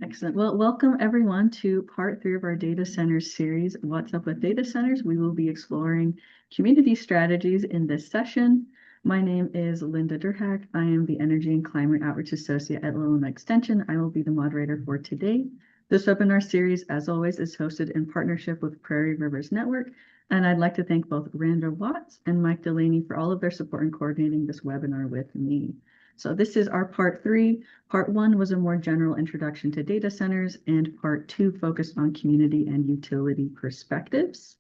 Excellent. Well, welcome everyone to part 3 of our data centers series, What's Up with Data Centers? We will be exploring community strategies in this session. My name is Linda Durhack. I am the Energy and Climate Outreach Associate at Illinois Extension. I will be the moderator for today. This webinar series, as always, is hosted in partnership with Prairie Rivers Network, and I'd like to thank both Randa Watts and Mike Delaney for all of their support in coordinating this webinar with me. So this is our part 3. Part 1 was a more general introduction to data centers, and part 2 focused on community and utility perspectives.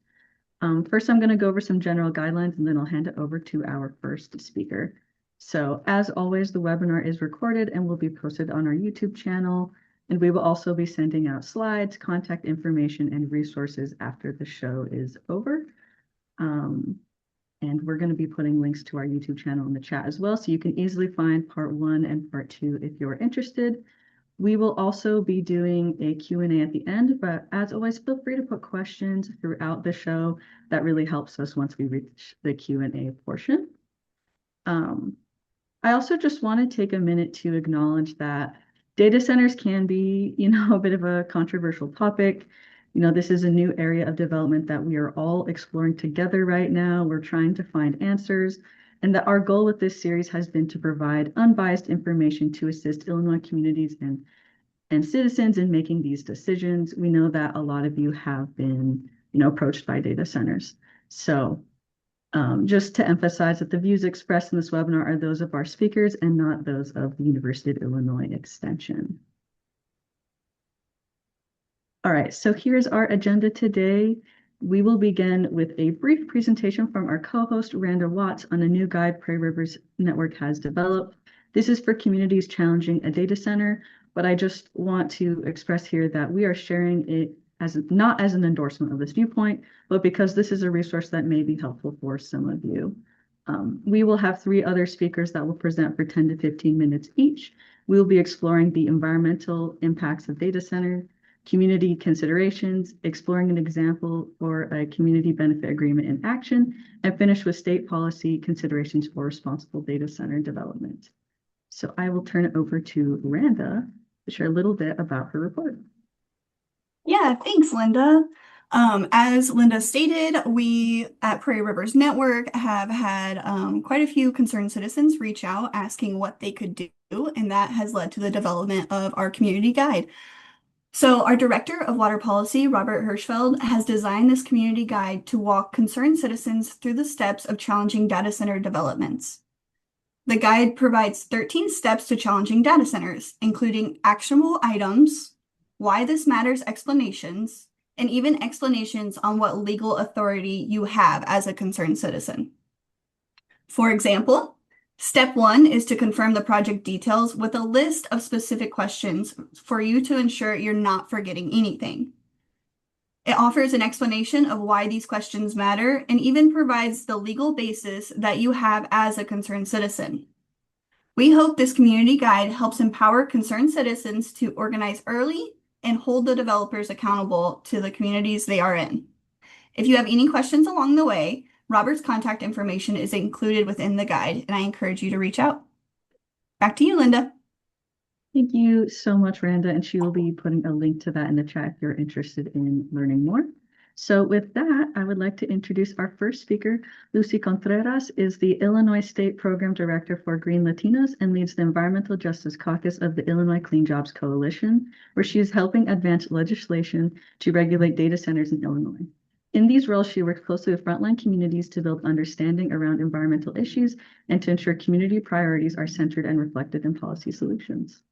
First, I'm going to go over some general guidelines, and then I'll hand it over to our first speaker. So as always, the webinar is recorded and will be posted on our YouTube channel, and we will also be sending out slides, contact information, and resources after the show is over. And we're going to be putting links to our YouTube channel in the chat as well, so you can easily find part 1 and part 2 if you're interested. We will also be doing a Q&A at the end, but as always, feel free to put questions throughout the show. That really helps us once we reach the Q&A portion. I also just want to take a minute to acknowledge that data centers can be, a bit of a controversial topic. This is a new area of development that we are all exploring together right now. We're trying to find answers, and that our goal with this series has been to provide unbiased information to assist Illinois communities and citizens in making these decisions. We know that a lot of you have been, approached by data centers. So just to emphasize that the views expressed in this webinar are those of our speakers and not those of the University of Illinois Extension. All right, so here's our agenda today. We will begin with a brief presentation from our co-host, Randa Watts, on a new guide Prairie Rivers Network has developed. This is for communities challenging a data center, but I just want to express here that we are sharing it not as an endorsement of this viewpoint, but because this is a resource that may be helpful for some of you. We will have 3 other speakers that will present for 10 to 15 minutes each. We will be exploring the environmental impacts of data center, community considerations, exploring an example for a community benefit agreement in action, and finish with state policy considerations for responsible data center development. So I will turn it over to Randa to share a little bit about her report. Yeah, thanks, Linda. As Linda stated, we at Prairie Rivers Network have had quite a few concerned citizens reach out asking what they could do, and that has led to the development of our community guide. So our Director of Water Policy, Robert Hirschfeld, has designed this community guide to walk concerned citizens through the steps of challenging data center developments. The guide provides 13 steps to challenging data centers, including actionable items, why this matters explanations, and even explanations on what legal authority you have as a concerned citizen. For example, step 1 is to confirm the project details with a list of specific questions for you to ensure you're not forgetting anything. It offers an explanation of why these questions matter and even provides the legal basis that you have as a concerned citizen. We hope this community guide helps empower concerned citizens to organize early and hold the developers accountable to the communities they are in. If you have any questions along the way, Robert's contact information is included within the guide, and I encourage you to reach out. Back to you, Linda. Thank you so much, Randa, and she will be putting a link to that in the chat if you're interested in learning more. So with that, I would like to introduce our first speaker. Lucy Contreras is the Illinois State Program Director for Green Latinos and leads the Environmental Justice Caucus of the Illinois Clean Jobs Coalition, where she is helping advance legislation to regulate data centers in Illinois. In these roles, she works closely with frontline communities to build understanding around environmental issues and to ensure community priorities are centered and reflected in policy solutions.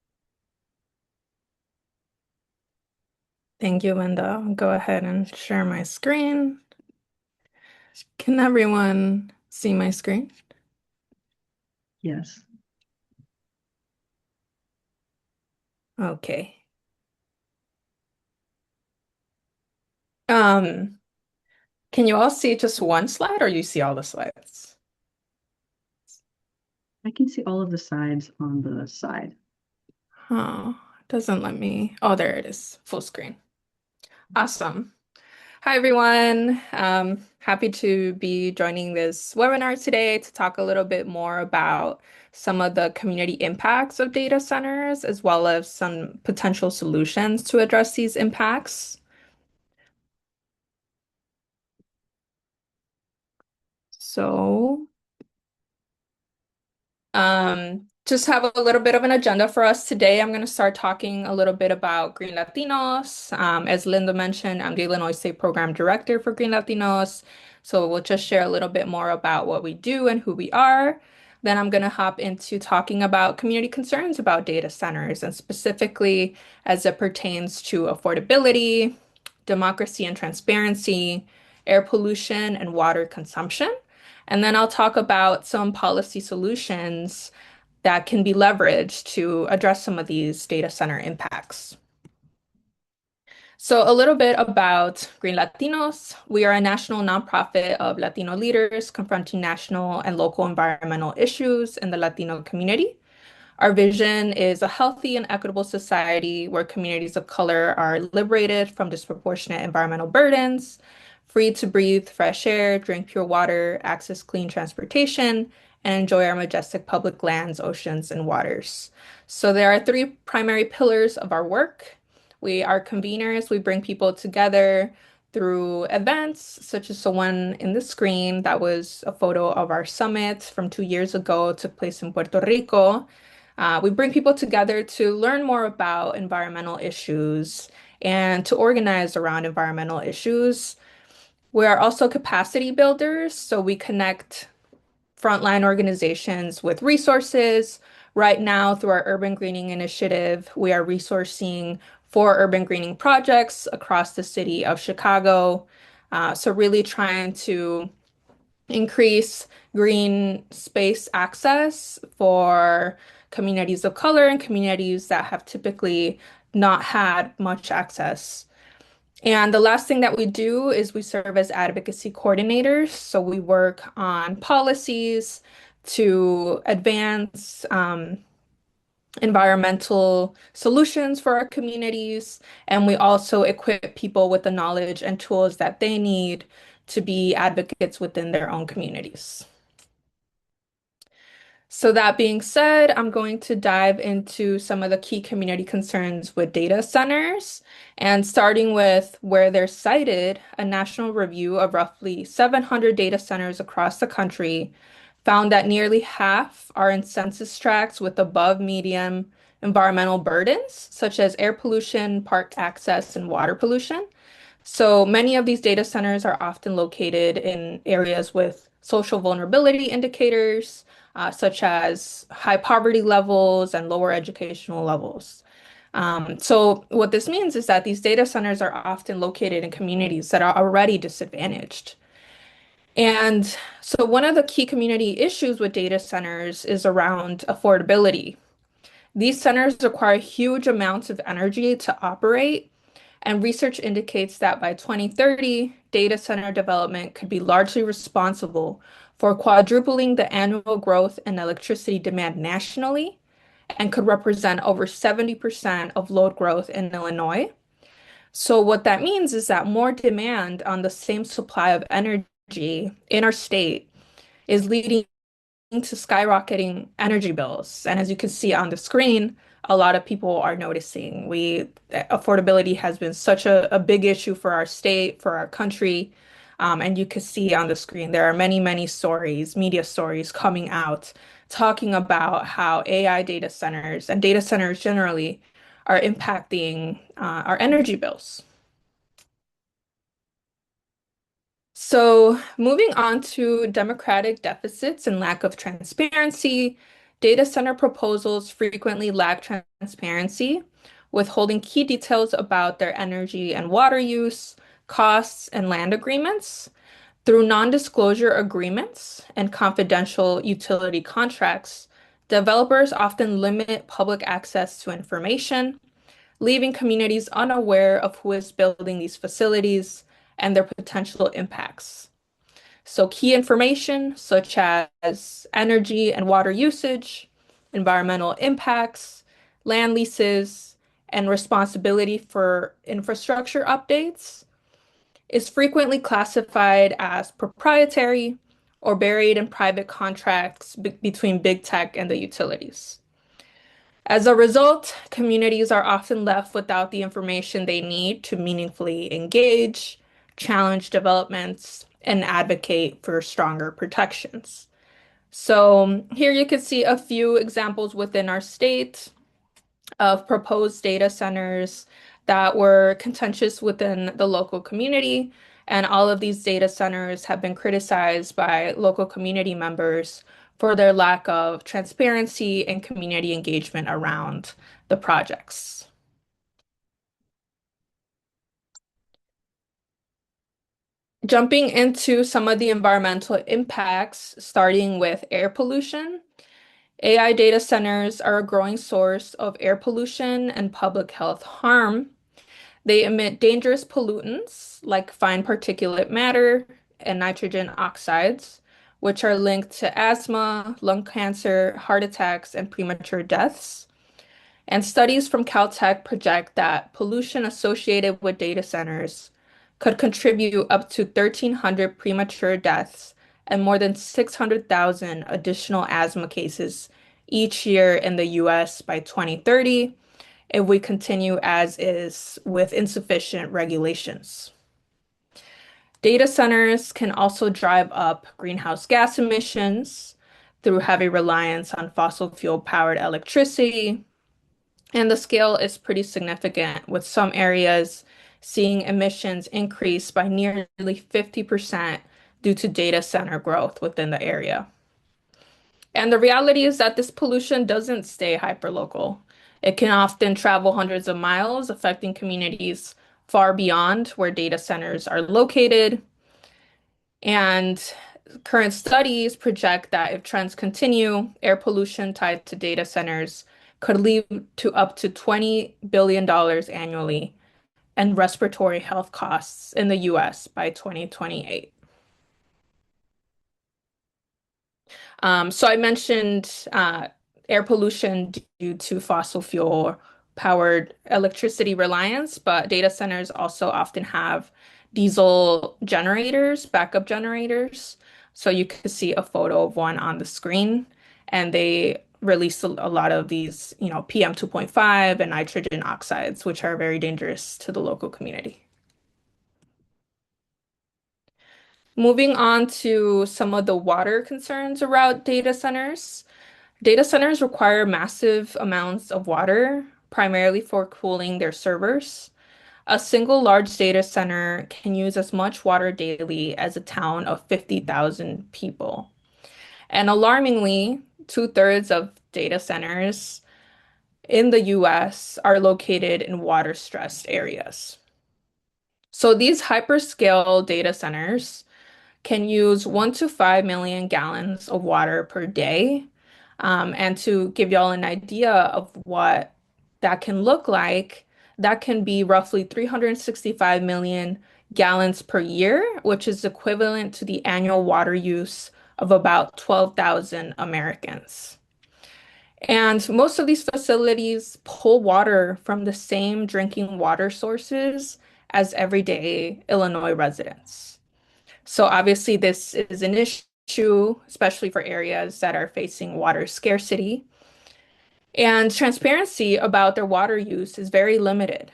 Thank you, Linda. I'll go ahead and share my screen. Can everyone see my screen? Yes. Okay. Can you all see just one slide or you see all the slides? I can see all of the sides on the side. Oh, it doesn't let me. Oh, there it is. Full screen. Awesome. Hi, everyone. Happy to be joining this webinar today to talk a little bit more about some of the community impacts of data centers, as well as some potential solutions to address these impacts. So, just have a little bit of an agenda for us today. I'm going to start talking a little bit about Green Latinos. As Linda mentioned, I'm the Illinois State Program Director for Green Latinos. So we'll just share a little bit more about what we do and who we are. Then I'm going to hop into talking about community concerns about data centers, and specifically as it pertains to affordability, democracy and transparency, air pollution, and water consumption. And then I'll talk about some policy solutions that can be leveraged to address some of these data center impacts. So a little bit about Green Latinos. We are a national nonprofit of Latino leaders confronting national and local environmental issues in the Latino community. Our vision is a healthy and equitable society where communities of color are liberated from disproportionate environmental burdens, free to breathe fresh air, drink pure water, access clean transportation, and enjoy our majestic public lands, oceans, and waters. So there are three primary pillars of our work. We are conveners. We bring people together through events, such as the one in the screen that was a photo of our summit from 2 years ago, took place in Puerto Rico. We bring people together to learn more about environmental issues and to organize around environmental issues. We are also capacity builders, so we connect frontline organizations with resources. Right now, through our Urban Greening Initiative, we are resourcing 4 urban greening projects across the city of Chicago. So really trying to increase green space access for communities of color and communities that have typically not had much access. And the last thing that we do is we serve as advocacy coordinators. So we work on policies to advance environmental solutions for our communities. And we also equip people with the knowledge and tools that they need to be advocates within their own communities. So that being said, I'm going to dive into some of the key community concerns with data centers. And starting with where they're sited, a national review of roughly 700 data centers across the country found that nearly half are in census tracts with above medium environmental burdens, such as air pollution, park access, and water pollution. So many of these data centers are often located in areas with social vulnerability indicators, such as high poverty levels and lower educational levels. So what this means is that these data centers are often located in communities that are already disadvantaged. And so one of the key community issues with data centers is around affordability. These centers require huge amounts of energy to operate, and research indicates that by 2030, data center development could be largely responsible for quadrupling the annual growth in electricity demand nationally and could represent over 70% of load growth in Illinois. So, what that means is that more demand on the same supply of energy in our state is leading to skyrocketing energy bills. And as you can see on the screen, a lot of people are noticing affordability has been such a big issue for our state, for our country. And you can see on the screen, there are many, many stories, media stories coming out talking about how AI data centers and data centers generally are impacting our energy bills. So, moving on to democratic deficits and lack of transparency, data center proposals frequently lack transparency, withholding key details about their energy and water use, costs, and land agreements. Through non-disclosure agreements and confidential utility contracts, developers often limit public access to information, leaving communities unaware of who is building these facilities and their potential impacts. So, key information such as energy and water usage, environmental impacts, land leases, and responsibility for infrastructure updates is frequently classified as proprietary or buried in private contracts between big tech and the utilities. As a result, communities are often left without the information they need to meaningfully engage, challenge developments, and advocate for stronger protections. So here you can see a few examples within our state of proposed data centers that were contentious within the local community. And all of these data centers have been criticized by local community members for their lack of transparency and community engagement around the projects. Jumping into some of the environmental impacts, starting with air pollution. AI data centers are a growing source of air pollution and public health harm. They emit dangerous pollutants like fine particulate matter and nitrogen oxides, which are linked to asthma, lung cancer, heart attacks, and premature deaths. And studies from Caltech project that pollution associated with data centers could contribute up to 1,300 premature deaths and more than 600,000 additional asthma cases each year in the US by 2030 if we continue as is with insufficient regulations. Data centers can also drive up greenhouse gas emissions through heavy reliance on fossil fuel powered electricity. And the scale is pretty significant, with some areas seeing emissions increase by nearly 50% due to data center growth within the area. And the reality is that this pollution doesn't stay hyperlocal. It can often travel hundreds of miles, affecting communities far beyond where data centers are located. And current studies project that if trends continue, air pollution tied to data centers could lead to up to $20 billion annually and respiratory health costs in the US by 2028. So I mentioned air pollution due to fossil fuel powered electricity reliance, but data centers also often have diesel generators, backup generators. So you can see a photo of one on the screen, and they release a lot of these, PM 2.5 and nitrogen oxides, which are very dangerous to the local community. Moving on to some of the water concerns around data centers. Data centers require massive amounts of water, primarily for cooling their servers. A single large data center can use as much water daily as a town of 50,000 people. And alarmingly, two-thirds of data centers in the US are located in water-stressed areas. So these hyperscale data centers can use 1 to 5 million gallons of water per day. And to give y'all an idea of what that can look like, that can be roughly 365 million gallons per year, which is equivalent to the annual water use of about 12,000 Americans. And most of these facilities pull water from the same drinking water sources as everyday Illinois residents. So obviously this is an issue, especially for areas that are facing water scarcity. And transparency about their water use is very limited,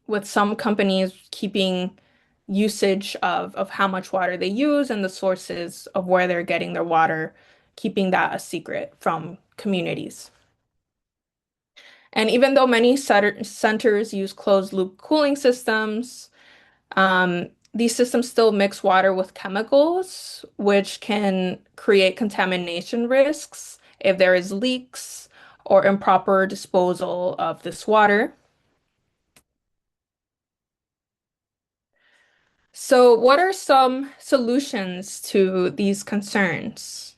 with some companies keeping usage of how much water they use and the sources of where they're getting their water, keeping that a secret from communities. And even though many centers use closed loop cooling systems, these systems still mix water with chemicals, which can create contamination risks if there is leaks or improper disposal of this water. So, what are some solutions to these concerns?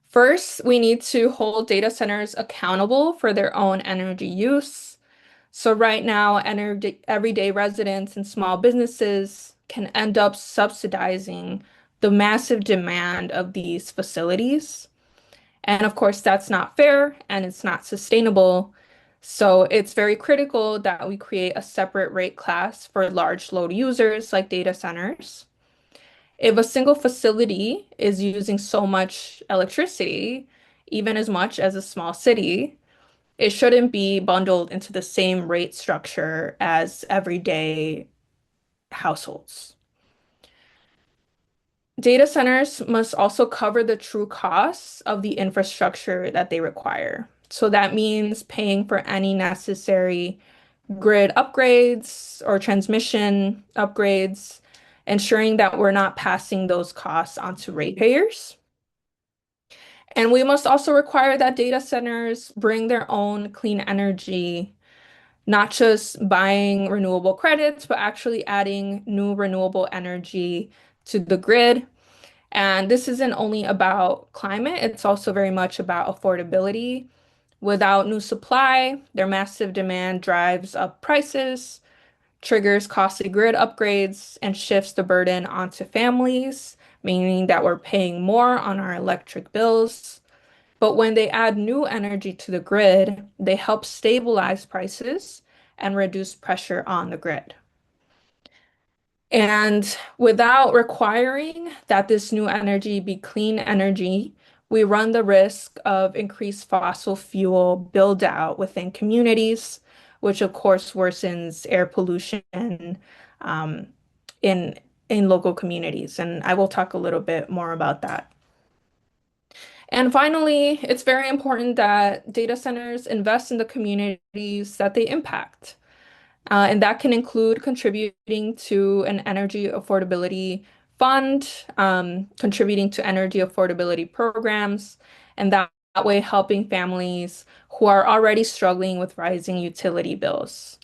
First, we need to hold data centers accountable for their own energy use. So right now, everyday residents and small businesses can end up subsidizing the massive demand of these facilities. And of course, that's not fair and it's not sustainable. So it's very critical that we create a separate rate class for large load users like data centers. If a single facility is using so much electricity, even as much as a small city, it shouldn't be bundled into the same rate structure as everyday households. Data centers must also cover the true costs of the infrastructure that they require. So that means paying for any necessary grid upgrades or transmission upgrades, ensuring that we're not passing those costs onto ratepayers. And we must also require that data centers bring their own clean energy, not just buying renewable credits, but actually adding new renewable energy to the grid. And this isn't only about climate, it's also very much about affordability. Without new supply, their massive demand drives up prices, triggers costly grid upgrades, and shifts the burden onto families, meaning that we're paying more on our electric bills. But when they add new energy to the grid, they help stabilize prices and reduce pressure on the grid. And without requiring that this new energy be clean energy, we run the risk of increased fossil fuel build out within communities, which of course worsens air pollution um, in in local communities. And I will talk a little bit more about that. And finally, it's very important that data centers invest in the communities that they impact. And that can include contributing to an energy affordability fund, contributing to energy affordability programs, and that way helping families who are already struggling with rising utility bills.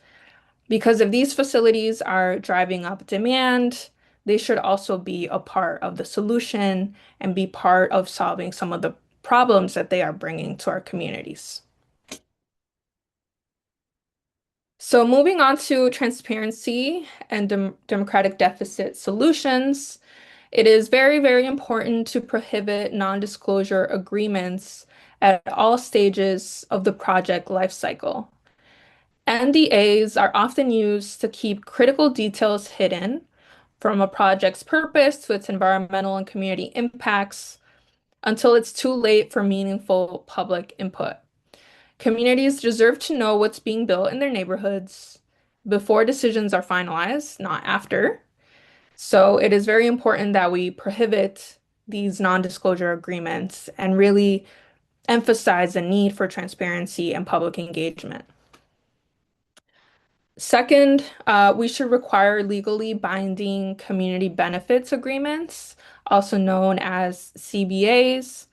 Because if these facilities are driving up demand, they should also be a part of the solution and be part of solving some of the problems that they are bringing to our communities. So moving on to transparency and democratic deficit solutions, it is very, very important to prohibit non-disclosure agreements at all stages of the project lifecycle. NDAs are often used to keep critical details hidden, from a project's purpose to its environmental and community impacts, until it's too late for meaningful public input. Communities deserve to know what's being built in their neighborhoods before decisions are finalized, not after. So it is very important that we prohibit these non-disclosure agreements and really emphasize the need for transparency and public engagement. Second, we should require legally binding community benefits agreements, also known as CBAs.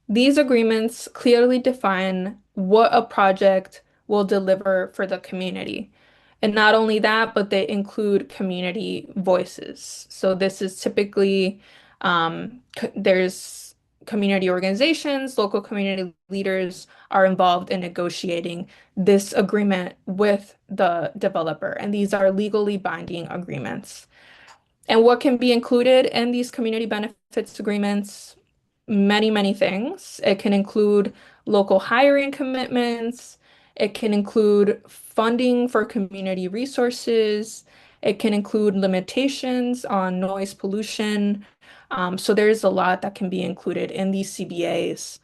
These agreements clearly define what a project will deliver for the community. And not only that, but they include community voices. So this is typically, there's community organizations, local community leaders are involved in negotiating this agreement with the developer. And these are legally binding agreements. And what can be included in these community benefits agreements? Many, many things. It can include local hiring commitments. It can include funding for community resources. It can include limitations on noise pollution. So there's a lot that can be included in these CBAs.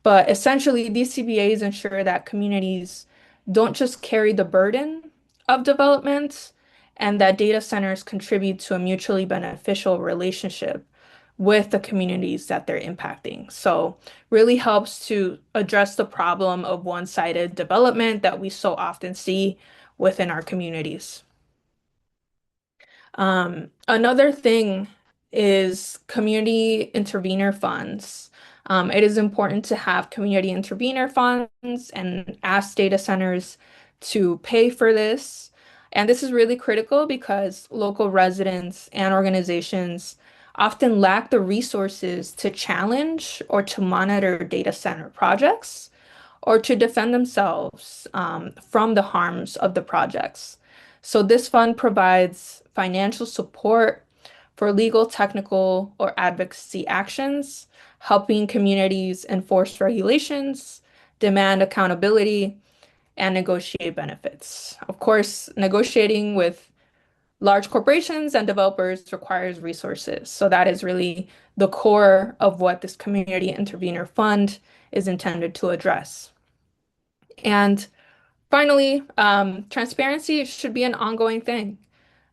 But essentially, these CBAs ensure that communities don't just carry the burden of development and that data centers contribute to a mutually beneficial relationship with the communities that they're impacting. So really helps to address the problem of one-sided development that we so often see within our communities. Another thing is community intervenor funds. It is important to have community intervenor funds and ask data centers to pay for this. And this is really critical because local residents and organizations often lack the resources to challenge or to monitor data center projects or to defend themselves from the harms of the projects. So this fund provides financial support for legal, technical, or advocacy actions, helping communities enforce regulations, demand accountability, and negotiate benefits. Of course, negotiating with large corporations and developers requires resources. So that is really the core of what this Community Intervenor Fund is intended to address. And finally, transparency should be an ongoing thing.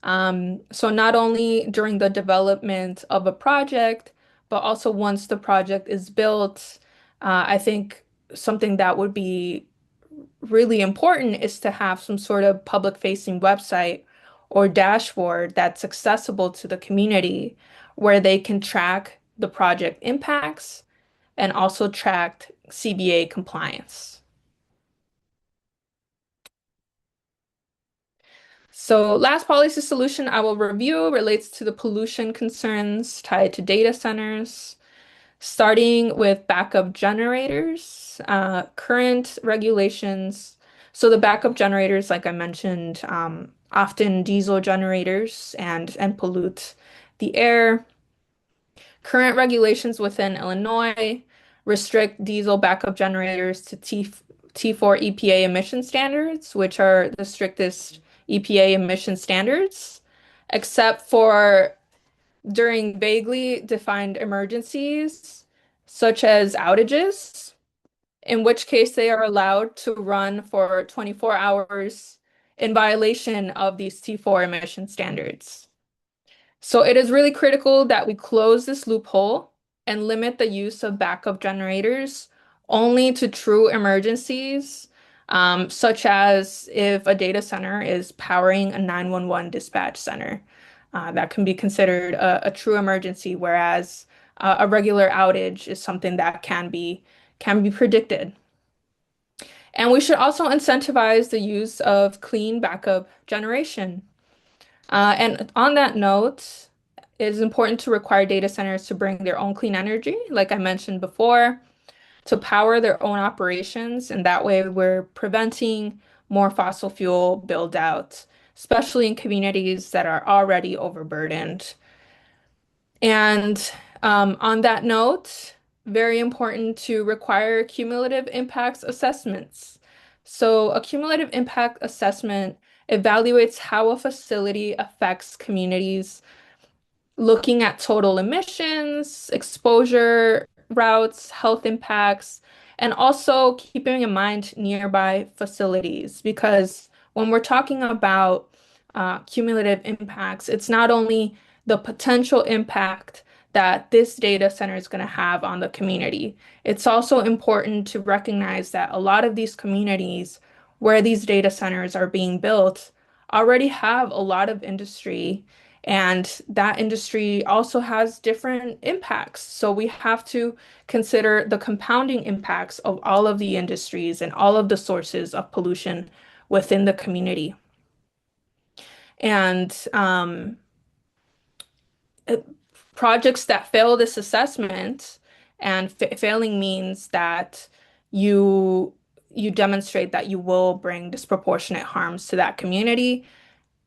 So not only during the development of a project, but also once the project is built, I think something that would be really important is to have some sort of public-facing website or dashboard that's accessible to the community where they can track the project impacts and also track CBA compliance. So last policy solution I will review relates to the pollution concerns tied to data centers, starting with backup generators, current regulations. So the backup generators, like I mentioned, often diesel generators and pollute the air. Current regulations within Illinois restrict diesel backup generators to T4 EPA emission standards, which are the strictest EPA emission standards, except for during vaguely defined emergencies, such as outages, in which case they are allowed to run for 24 hours in violation of these T4 emission standards. So it is really critical that we close this loophole and limit the use of backup generators only to true emergencies, such as if a data center is powering a 911 dispatch center. That can be considered a true emergency, whereas a regular outage is something that can be predicted. And we should also incentivize the use of clean backup generation. And on that note, it is important to require data centers to bring their own clean energy, like I mentioned before, to power their own operations. And that way we're preventing more fossil fuel build out, especially in communities that are already overburdened. And on that note, very important to require cumulative impacts assessments. So a cumulative impact assessment evaluates how a facility affects communities, looking at total emissions, exposure routes, health impacts, and also keeping in mind nearby facilities. Because when we're talking about cumulative impacts, it's not only the potential impact that this data center is going to have on the community. It's also important to recognize that a lot of these communities where these data centers are being built already have a lot of industry, and that industry also has different impacts. So we have to consider the compounding impacts of all of the industries and all of the sources of pollution within the community. And projects that fail this assessment, and failing means that you you demonstrate that you will bring disproportionate harms to that community.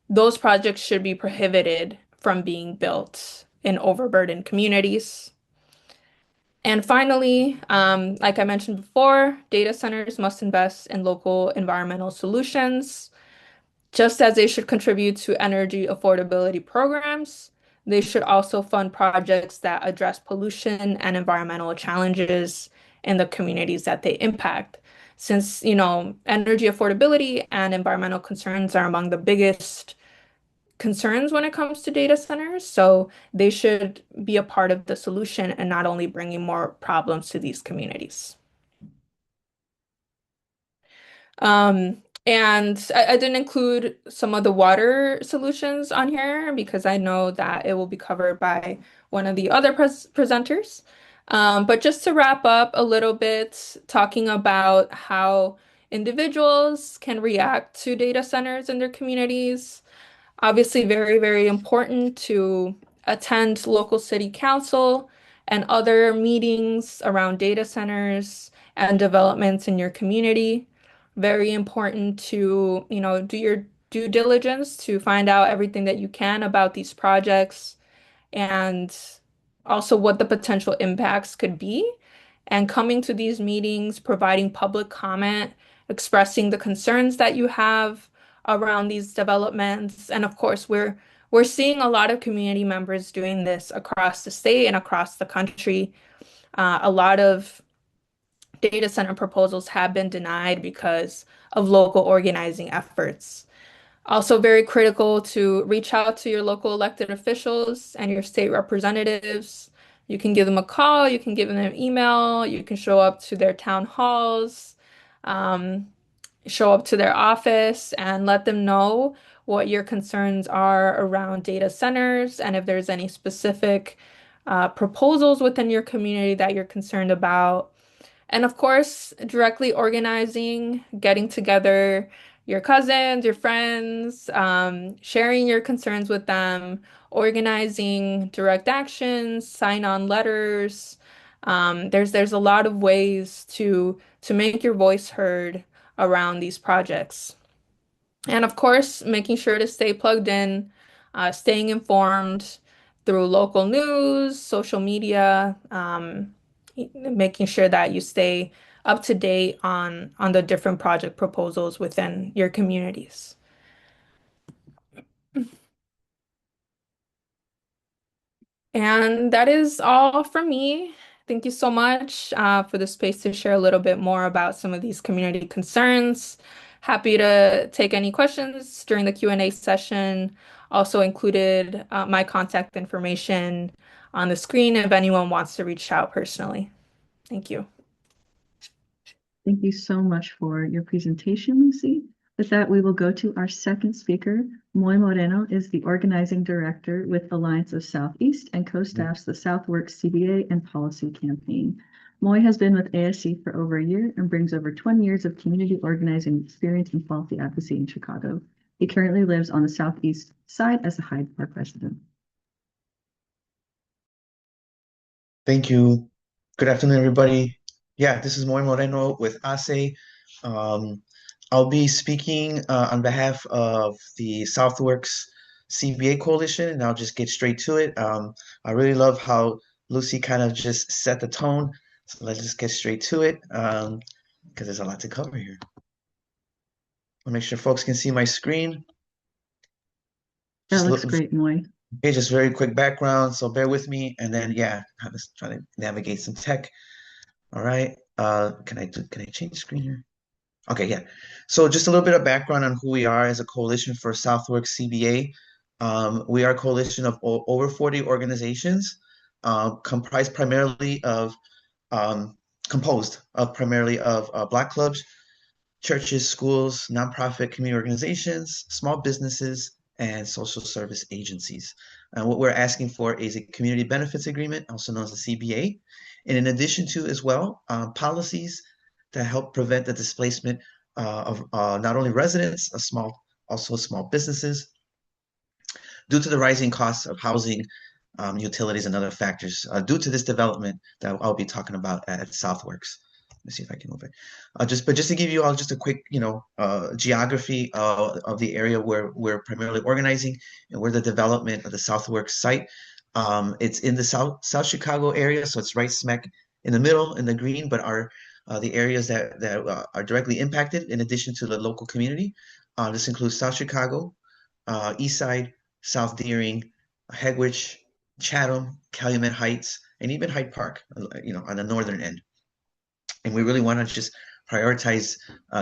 Those projects should be prohibited from being built in overburdened communities. And finally, like I mentioned before, data centers must invest in local environmental solutions. Just as they should contribute to energy affordability programs, they should also fund projects that address pollution and environmental challenges in the communities that they impact. Since, energy affordability and environmental concerns are among the biggest concerns when it comes to data centers, so they should be a part of the solution and not only bringing more problems to these communities. And I didn't include some of the water solutions on here because I know that it will be covered by one of the other presenters. But just to wrap up a little bit, talking about how individuals can react to data centers in their communities. Obviously, very, very important to attend local city council and other meetings around data centers and developments in your community. Very important to, do your due diligence to find out everything that you can about these projects and also what the potential impacts could be. and coming to these meetings, providing public comment, expressing the concerns that you have around these developments. And of course, we're seeing a lot of community members doing this across the state and across the country. A lot of data center proposals have been denied because of local organizing efforts. Also, very critical to reach out to your local elected officials and your state representatives. You can give them a call, you can give them an email, you can show up to their town halls, um, show up to their office and let them know what your concerns are around data centers and if there's any specific proposals within your community that you're concerned about. And of course, directly organizing, getting together your cousins, your friends, sharing your concerns with them, organizing direct actions, sign on letters. There's a lot of ways to make your voice heard around these projects. And of course, making sure to stay plugged in, staying informed through local news, social media, making sure that you stay up to date on the different project proposals within your communities. And that is all from me. Thank you so much for the space to share a little bit more about some of these community concerns. Happy to take any questions during the Q&A session. Also included my contact information on the screen if anyone wants to reach out personally. Thank you. Thank you so much for your presentation, Lucy. With that, we will go to our second speaker. Moy Moreno is the organizing director with Alliance of Southeast and co-staffs the Southworks CBA and policy campaign. Moy has been with ASC for over a year and brings over 20 years of community organizing experience and policy advocacy in Chicago. He currently lives on the southeast side as a Hyde Park resident. Thank you. Good afternoon, everybody. Yeah, this is Moy Moreno with ASE. I'll be speaking on behalf of the Southworks CBA Coalition, and I'll just get straight to it. I really love how Lucy kind of just set the tone. So let's just get straight to it because there's a lot to cover here. I'll make sure folks can see my screen. That looks great, Moy. Okay, just very quick background, so bear with me, and then yeah, I'm just trying to navigate some tech. All right, can I change the screen here? Okay, yeah. So just a little bit of background on who we are as a coalition for Southworks CBA. We are a coalition of over 40 organizations, composed primarily of Black clubs, churches, schools, nonprofit community organizations, small businesses, and social service agencies. And what we're asking for is a community benefits agreement, also known as a CBA. And in addition to as well, policies to help prevent the displacement of not only residents, also small businesses, due to the rising costs of housing, utilities, and other factors, due to this development that I'll be talking about at Southworks. Let me see if I can move it. Just to give you all just a quick, geography of the area where we're primarily organizing and where the development of the Southworks site. It's in the South Chicago area, so it's right smack in the middle in the green, but the areas that are directly impacted in addition to the local community. This includes South Chicago, East Side, South Deering, Hegwich, Chatham, Calumet Heights, and even Hyde Park, on the northern end. And we really want to just prioritize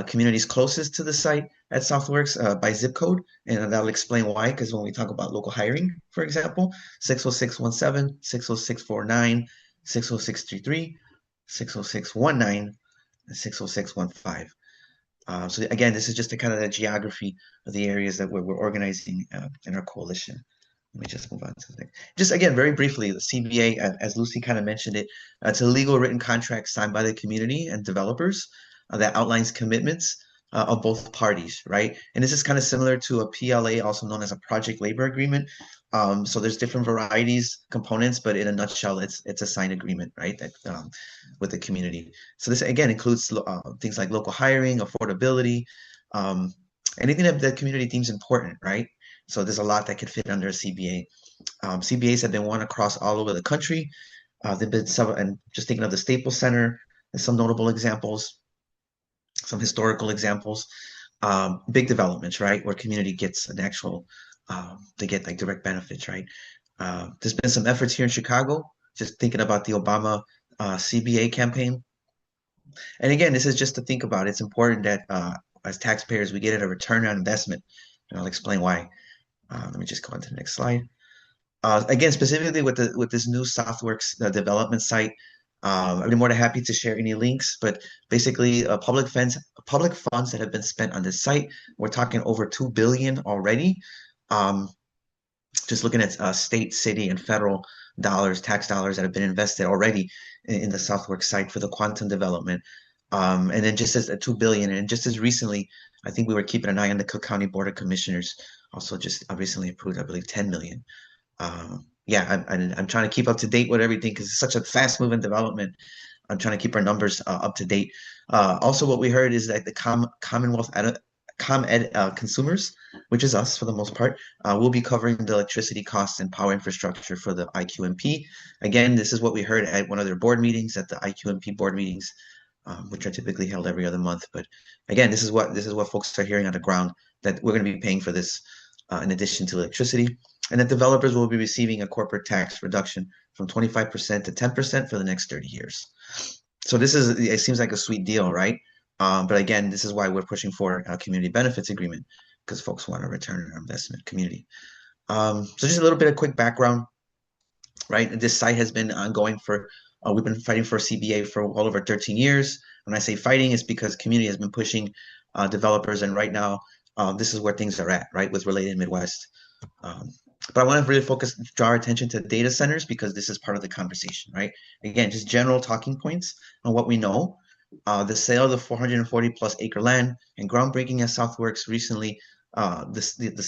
communities closest to the site at Southworks by zip code. And that'll explain why, because when we talk about local hiring, for example, 60617, 60649, 60633, 60619, and 60615. So again, this is just a kind of the geography of the areas that we're organizing in our coalition. Let me just move on to the next. Just again, very briefly, the CBA, as Lucy kind of mentioned it, it's a legal written contract signed by the community and developers that outlines commitments of both parties, right? And this is kind of similar to a PLA, also known as a project labor agreement. So there's different varieties, components, but in a nutshell, it's a signed agreement, right? That with the community. So this again includes things like local hiring, affordability, anything that the community deems important, right? So there's a lot that could fit under a CBA. CBAs have been won across all over the country. There've been some, and just thinking of the Staples Center and some notable examples, some historical examples, big developments, right, where community gets an actual, they get like direct benefits, right? There's been some efforts here in Chicago, just thinking about the Obama CBA campaign. And again, this is just to think about. It's important that as taxpayers, we get a return on investment. And I'll explain why. Let me just go on to the next slide. Again, specifically with this new Southworks development site, I'd be more than happy to share any links. But basically, public funds that have been spent on this site. We're talking over $2 billion already. Just looking at state, city, and federal dollars, tax dollars that have been invested already in the Southworks site for the quantum development. And then just as $2 billion, and just as recently, I think we were keeping an eye on the Cook County Board of Commissioners, also just recently approved, I believe, 10 million. Yeah, I'm trying to keep up to date with everything because it's such a fast-moving development. I'm trying to keep our numbers up to date. Also, what we heard is that the Commonwealth ComEd consumers, which is us for the most part, will be covering the electricity costs and power infrastructure for the IQMP. Again, this is what we heard at one of their board meetings, at the IQMP board meetings, which are typically held every other month. But again, this is what folks are hearing on the ground, that we're going to be paying for this in addition to electricity, and that developers will be receiving a corporate tax reduction from 25% to 10% for the next 30 years. So it seems like a sweet deal, right? But again, this is why we're pushing for a community benefits agreement, because folks want a return on investment community. So just a little bit of quick background, right? This site has been ongoing for, we've been fighting for a CBA for well over 13 years. When I say fighting, it's because community has been pushing developers, and right now, this is where things are at, right, with Related Midwest. But I want to really draw our attention to data centers, because this is part of the conversation, right? Again, just general talking points on what we know. The sale of the 440 plus acre land and groundbreaking at Southworks recently. The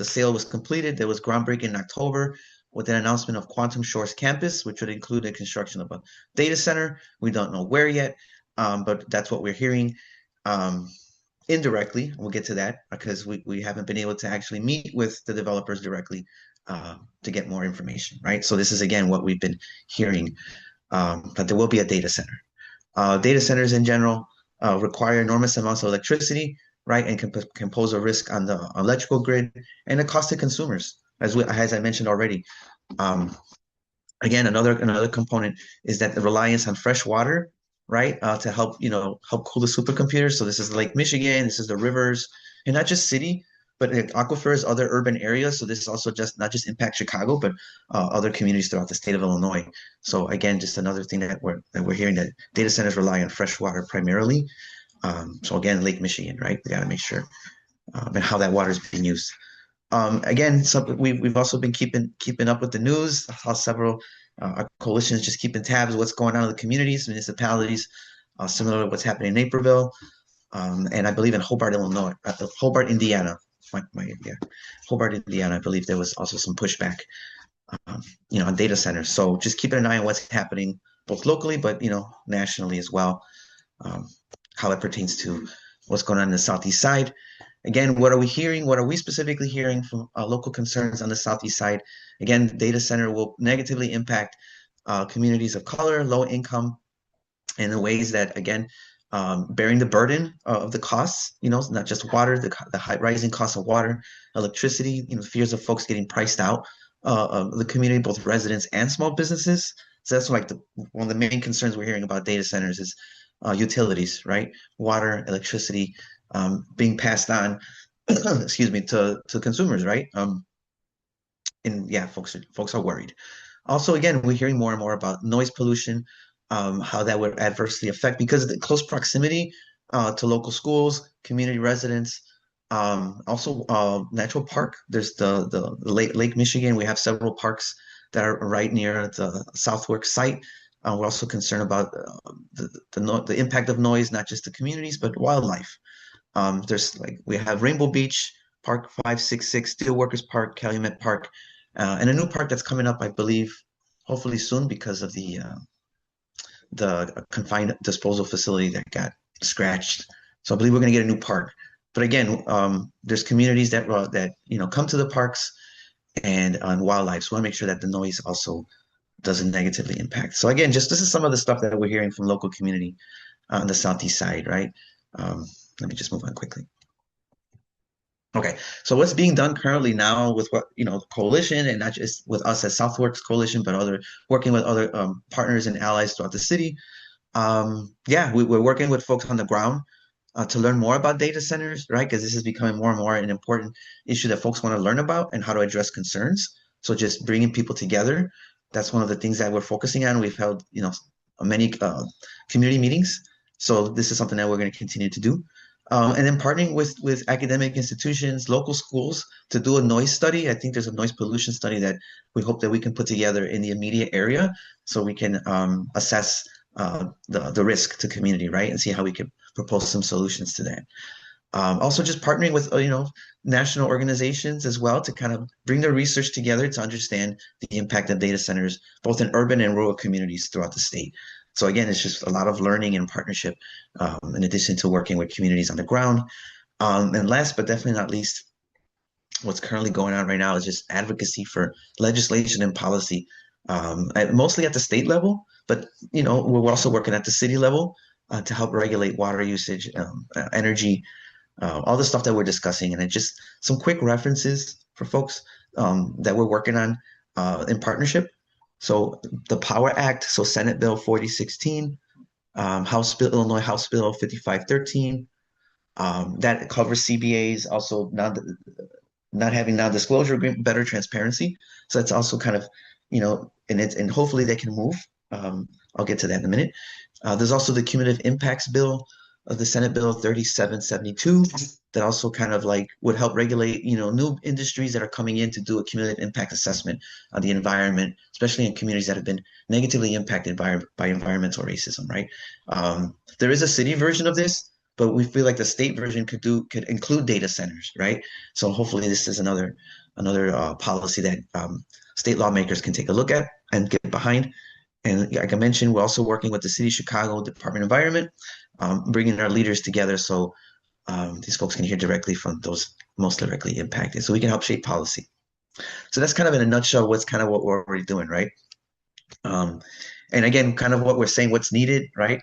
sale was completed. There was groundbreaking in October with an announcement of Quantum Shores campus, which would include the construction of a data center. We don't know where yet, but that's what we're hearing. Indirectly, we'll get to that, because we haven't been able to actually meet with the developers directly to get more information, right? So this is, again, what we've been hearing, that there will be a data center. Data centers in general require enormous amounts of electricity, right, and can pose a risk on the electrical grid and a cost to consumers, as I mentioned already. Again, another component is that the reliance on fresh water, right, to help cool the supercomputers. So this is Lake Michigan, this is the rivers, and not just city, but aquifers, other urban areas. So this is also not just impact Chicago, but other communities throughout the state of Illinois. So again, just another thing that we're hearing, that data centers rely on fresh water primarily. So again, Lake Michigan, right? We got to make sure and how that water is being used. Again, we've also been keeping up with the news, how several coalitions just keeping tabs of what's going on in the communities, municipalities, similar to what's happening in Naperville, and I believe in Hobart, Illinois, Hobart, Indiana. Hobart, Indiana. I believe there was also some pushback, on data centers. So just keeping an eye on what's happening both locally, but nationally as well, how it pertains to what's going on in the Southeast side. Again, what are we hearing? What are we specifically hearing from local concerns on the Southeast side? Again, data center will negatively impact communities of color, low income, in the ways that, again, bearing the burden of the costs, not just water, the high rising cost of water, electricity, fears of folks getting priced out of the community, both residents and small businesses. So that's like one of the main concerns we're hearing about data centers is utilities, right? Water, electricity, being passed on, excuse me, to consumers, right? And yeah, folks are worried. Also, again, we're hearing more and more about noise pollution, how that would adversely affect, because of the close proximity to local schools, community residents, also natural park. There's the Lake Michigan. We have several parks that are right near the Southworks site. We're also concerned about the impact of noise, not just to communities, but wildlife. We have Rainbow Beach, Park 566, Steelworkers Park, Calumet Park, and a new park that's coming up, I believe, hopefully soon, because of the confined disposal facility that got scratched. So I believe we're going to get a new park. But again, there's communities that come to the parks and on wildlife. So we want to make sure that the noise also doesn't negatively impact. So again, just this is some of the stuff that we're hearing from local community on the southeast side, right? Let me just move on quickly. Okay, so what's being done currently now with what, the coalition, and not just with us as Southworks Coalition, but working with other partners and allies throughout the city. Yeah, we're working with folks on the ground to learn more about data centers, right? Because this is becoming more and more an important issue that folks want to learn about and how to address concerns. So just bringing people together, that's one of the things that we're focusing on. We've held, many community meetings. So this is something that we're going to continue to do. And then partnering with academic institutions, local schools to do a noise study. I think there's a noise pollution study that we hope that we can put together in the immediate area so we can assess the risk to community, right? And see how we can propose some solutions to that. Also just partnering with, national organizations as well to kind of bring their research together to understand the impact of data centers, both in urban and rural communities throughout the state. So again, it's just a lot of learning and partnership in addition to working with communities on the ground. And last but definitely not least, what's currently going on right now is just advocacy for legislation and policy, mostly at the state level, but we're also working at the city level to help regulate water usage, energy, all the stuff that we're discussing. And just some quick references for folks that we're working on in partnership. So the Power Act, so Senate Bill 4016, Illinois House Bill 5513, that covers CBAs, also not having non-disclosure agreement, better transparency. So that's also kind of, and hopefully they can move. I'll get to that in a minute. There's also the Cumulative Impacts Bill of the Senate Bill 3772 that also kind of would help regulate, new industries that are coming in to do a cumulative impact assessment on the environment, especially in communities that have been negatively impacted by environmental racism, right? There is a city version of this, but we feel like the state version could include data centers, right? So hopefully this is another policy that state lawmakers can take a look at and get behind. And like I mentioned, we're also working with the City of Chicago Department of Environment, bringing our leaders together so these folks can hear directly from those most directly impacted, so we can help shape policy. So that's kind of in a nutshell what we're already doing, right? And again, kind of what we're saying, what's needed, right?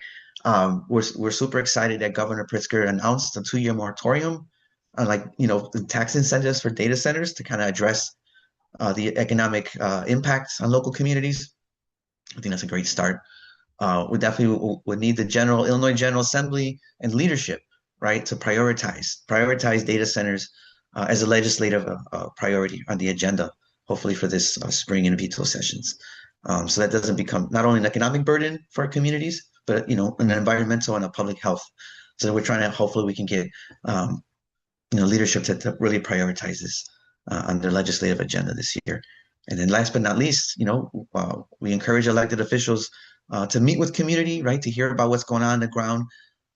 We're super excited that Governor Pritzker announced a 2-year moratorium on the tax incentives for data centers to kind of address the economic impacts on local communities. I think that's a great start. We definitely would need the Illinois General Assembly and leadership, right, to prioritize data centers as a legislative priority on the agenda, hopefully for this spring and veto sessions. So that doesn't become not only an economic burden for our communities, but an environmental and a public health. So we're trying to hopefully we can get leadership to really prioritize this on their legislative agenda this year. And then last but not least, we encourage elected officials to meet with community, right, to hear about what's going on the ground,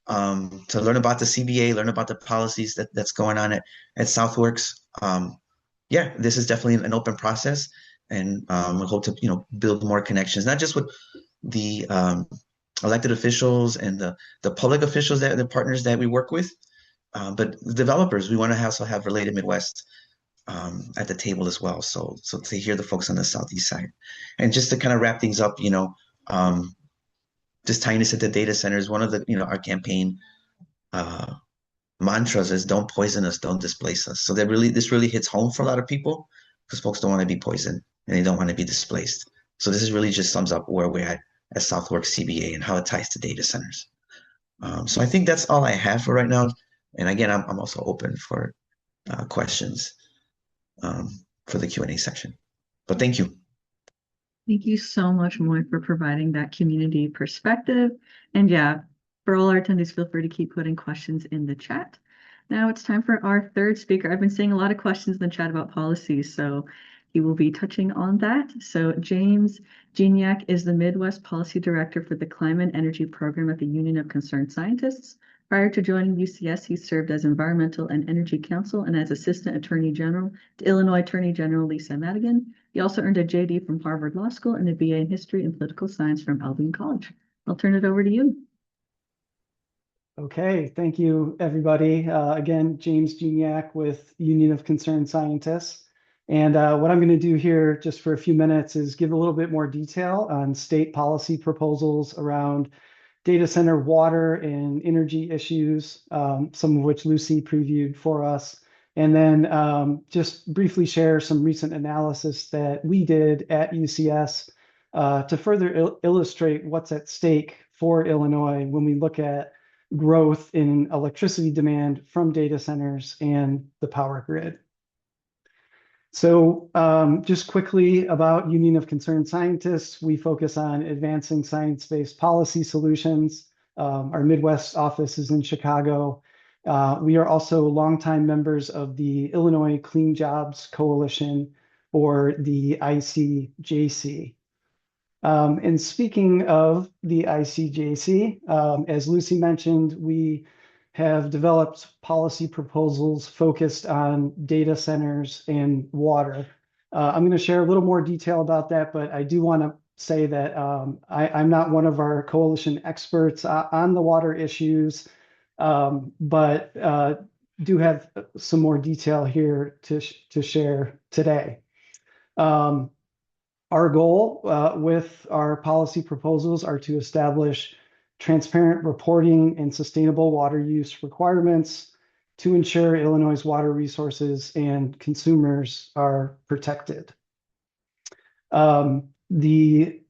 to learn about the CBA, learn about the policies that's going on at Southworks. Yeah, this is definitely an open process, and we hope to build more connections, not just with the elected officials and the public officials the partners that we work with, but the developers. We want to also have Related Midwest at the table as well. So to hear the folks on the southeast side, and just to kind of wrap things up, just tying this into data centers. One of the our campaign mantras is "Don't poison us, don't displace us." So this really hits home for a lot of people because folks don't want to be poisoned and they don't want to be displaced. So this is really just sums up where we're at Southworks CBA and how it ties to data centers. So I think that's all I have for right now. And again, I'm also open for questions for the Q&A section. But thank you. Thank you so much, Moy, for providing that community perspective. And yeah, for all our attendees, feel free to keep putting questions in the chat. Now it's time for our third speaker. I've been seeing a lot of questions in the chat about policies, so he will be touching on that. So James Gignac is the Midwest Policy Director for the Climate and Energy Program at the Union of Concerned Scientists. Prior to joining UCS, he served as Environmental and Energy Counsel and as Assistant Attorney General to Illinois Attorney General Lisa Madigan. He also earned a JD from Harvard Law School and a BA in History and Political Science from Albion College. I'll turn it over to you. Okay, thank you, everybody. Again, James Gignac with Union of Concerned Scientists. And what I'm going to do here just for a few minutes is give a little bit more detail on state policy proposals around data center water and energy issues, some of which Lucy previewed for us. And then just briefly share some recent analysis that we did at UCS to further illustrate what's at stake for Illinois when we look at growth in electricity demand from data centers and the power grid. So just quickly about Union of Concerned Scientists, we focus on advancing science-based policy solutions. Our Midwest office is in Chicago. We are also longtime members of the Illinois Clean Jobs Coalition, or the ICJC. And speaking of the ICJC, as Lucy mentioned, we have developed policy proposals focused on data centers and water. I'm going to share a little more detail about that, but I do want to say that I'm not one of our coalition experts on the water issues, but do have some more detail here to share today. Our goal with our policy proposals are to establish transparent reporting and sustainable water use requirements to ensure Illinois' water resources and consumers are protected. The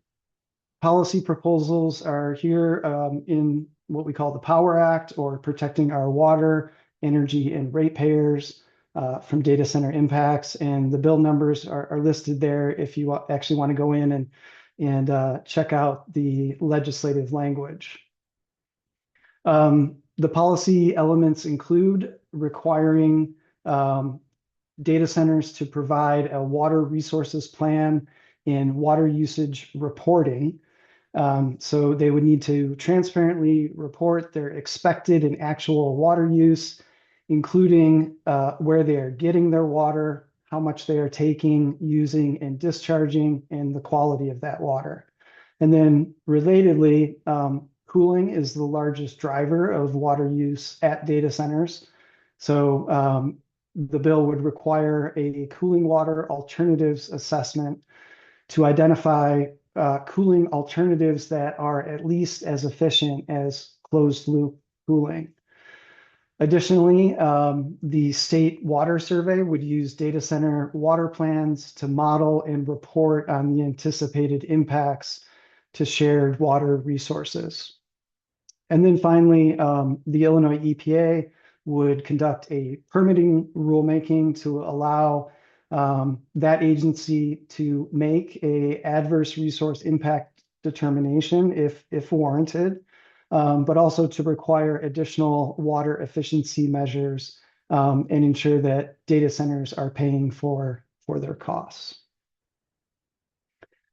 policy proposals are here in what we call the Power Act, or protecting our water, energy, and ratepayers from data center impacts. And the bill numbers are listed there if you actually want to go in and check out the legislative language. The policy elements include requiring data centers to provide a water resources plan and water usage reporting. So they would need to transparently report their expected and actual water use, including where they are getting their water, how much they are taking, using, and discharging, and the quality of that water. And then relatedly, cooling is the largest driver of water use at data centers. So the bill would require a cooling water alternatives assessment to identify cooling alternatives that are at least as efficient as closed loop cooling. Additionally, the state water survey would use data center water plans to model and report on the anticipated impacts to shared water resources. And then finally, the Illinois EPA would conduct a permitting rulemaking to allow that agency to make an adverse resource impact determination if warranted, but also to require additional water efficiency measures and ensure that data centers are paying for their costs.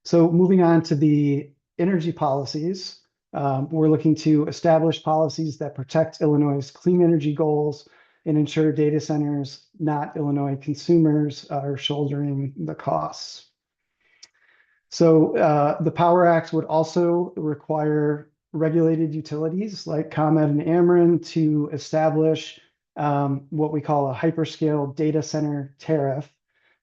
So moving on to the energy policies, we're looking to establish policies that protect Illinois' clean energy goals and ensure data centers, not Illinois consumers, are shouldering the costs. So the Power Act would also require regulated utilities like ComEd and Ameren to establish what we call a hyperscale data center tariff.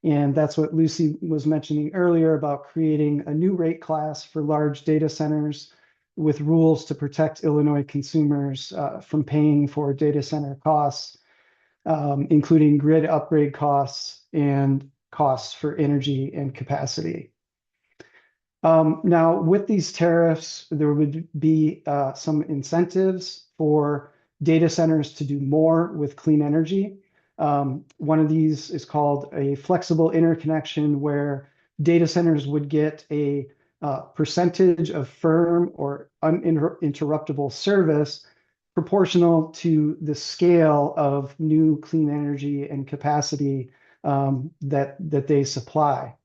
And that's what Lucy was mentioning earlier about creating a new rate class for large data centers with rules to protect Illinois consumers from paying for data center costs, including grid upgrade costs and costs for energy and capacity. Now, with these tariffs, there would be some incentives for data centers to do more with clean energy. One of these is called a flexible interconnection, where data centers would get a percentage of firm or uninterruptible service proportional to the scale of new clean energy and capacity that they supply.